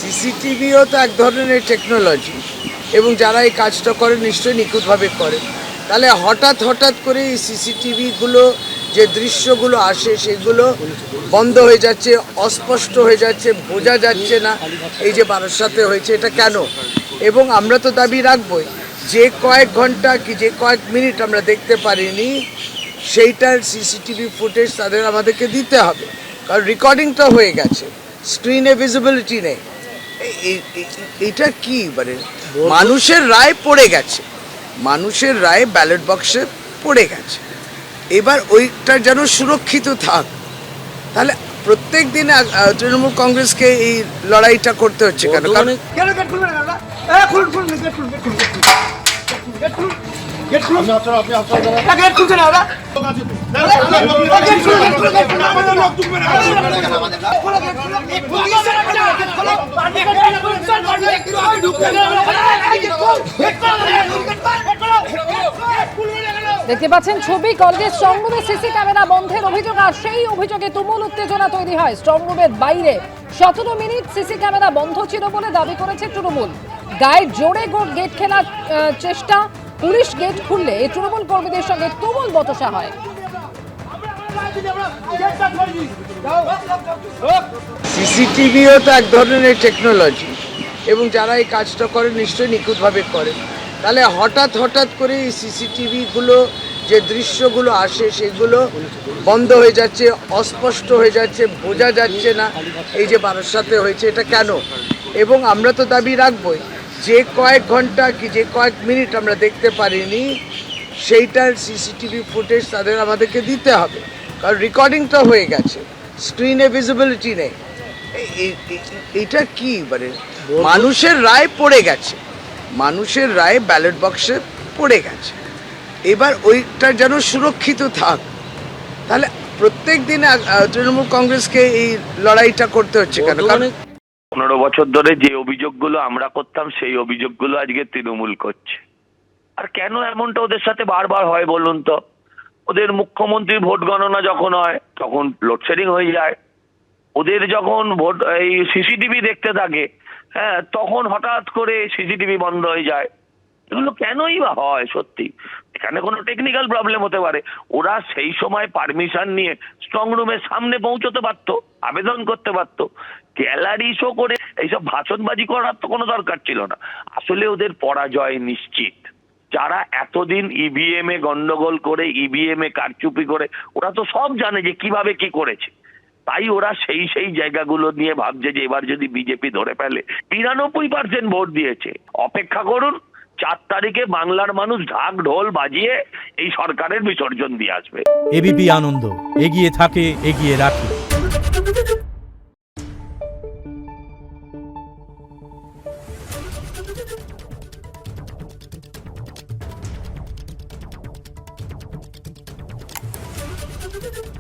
সিসিটিভিও তো এক ধরনের টেকনোলজি এবং যারা এই কাজটা করে নিশ্চয়ই নিখুঁতভাবে করে। তাহলে হঠাৎ করে এই সিসিটিভিগুলো যে দৃশ্যগুলো আসে সেগুলো বন্ধ হয়ে যাচ্ছে, অস্পষ্ট হয়ে যাচ্ছে, বোঝা যাচ্ছে না এই যে বারাসাতে হয়েছে এটা কেন। এবং আমরা তো দাবি রাখবই যে কয়েক ঘন্টা কি যে কয়েক মিনিট আমরা দেখতে পারিনি সেইটার সিসিটিভি ফুটেজ তাদের আমাদেরকে দিতে হবে, কারণ রেকর্ডিংটা হয়ে গেছে, স্ক্রিনে ভিজিবিলিটি নেই। এটা কি মানে মানুষের রায় পড়ে গেছে, মানুষের রায় ব্যালট বক্সে পড়ে গেছে, এবার ওইটা যেন সুরক্ষিত থাক। তাহলে প্রত্যেক দিন তৃণমূল কংগ্রেসকে এই লড়াইটা করতে হচ্ছে কেন? দেখতে পাচ্ছেন ছবি, কলেজের স্ট্রংরুমে সিসি ক্যামেরা বন্ধের অভিযোগ, আর সেই অভিযোগে তুমুল উত্তেজনা তৈরি হয় স্ট্রংরুমের বাইরে। 17 মিনিট সিসি ক্যামেরা বন্ধ ছিল বলে দাবি করেছে তৃণমূল। গায়ে জোরে গেট খেলার চেষ্টা, পুলিশ গেট খুললে তৃণমূল কর্মীদের সঙ্গে তুমুল বচসা হয়। সিসিটিভিও তো এক ধরনের টেকনোলজি এবং যারা এই কাজটা করে নিশ্চয়ই নিখুঁতভাবে করে। তাহলে হঠাৎ করে এই সিসিটিভিগুলো যে দৃশ্যগুলো আসে সেগুলো বন্ধ হয়ে যাচ্ছে, অস্পষ্ট হয়ে যাচ্ছে, বোঝা যাচ্ছে না এই যে বারাসাতে হয়েছে এটা কেন। এবং আমরা তো দাবি রাখবই যে কয়েক ঘন্টা কি যে কয়েক মিনিট আমরা দেখতে পারিনি সেইটার সিসিটিভি ফুটেজ তাদের আমাদেরকে দিতে হবে, কারণ রেকর্ডিংটা হয়ে গেছে, স্ক্রিনে ভিজিবিলিটি নেই। এটা কি মানে মানুষের রায় পড়ে গেছে, মানুষের রায় ব্যালট বক্সে পড়ে গেছে, এবার ওইটা যেন সুরক্ষিত থাক। তাহলে প্রত্যেক দিন তৃণমূল কংগ্রেসকে এই লড়াইটা করতে হচ্ছে কেন? কারণ 15 বছর ধরে যে অভিযোগগুলো আমরা করতাম সেই অভিযোগগুলো আজকে তৃণমূল করছে। আর কেন এমনটা ওদের সাথে বারবার হয় বলুন তো? ওদের মুখ্যমন্ত্রীর ভোট গণনা যখন হয় তখন লোডশেডিং হয়ে যায়, ওদের যখন ভোট এই সিসিটিভি দেখতে থাকে তখন হঠাৎ করে সিসিটিভি বন্ধ হয়ে যায়। এগুলো কেনই বা হয়? সত্যি এখানে কোনো টেকনিক্যাল প্রবলেম হতে পারে। ওরা সেই সময় পারমিশন নিয়ে স্ট্রং রুমের সামনে পৌঁছতে পারতো, আবেদন করতে পারতো। গ্যালারি শো করে এইসব ভাষণবাজি করার তো কোনো দরকার ছিল না। আসলে ওদের পরাজয় নিশ্চিত। যারা এতদিন ইভিএম এ গন্ডগোল করে, ইভিএম এ কারচুপি করে, ওরা তো সব জানে যে কিভাবে কি করেছে। তাই ওরা সেই জায়গাগুলো নিয়ে ভাবছে যে এবার যদি বিজেপি ধরে ফেলে। 93% ভোট দিয়েছে। অপেক্ষা করুন, 4 তারিখে বাংলার মানুষ ঢাক ঢোল বাজিয়ে এই সরকারের বিসর্জন দিয়ে আসবে। এবিপি আনন্দ, এগিয়ে থাকে, এগিয়ে রাখে। Thank you.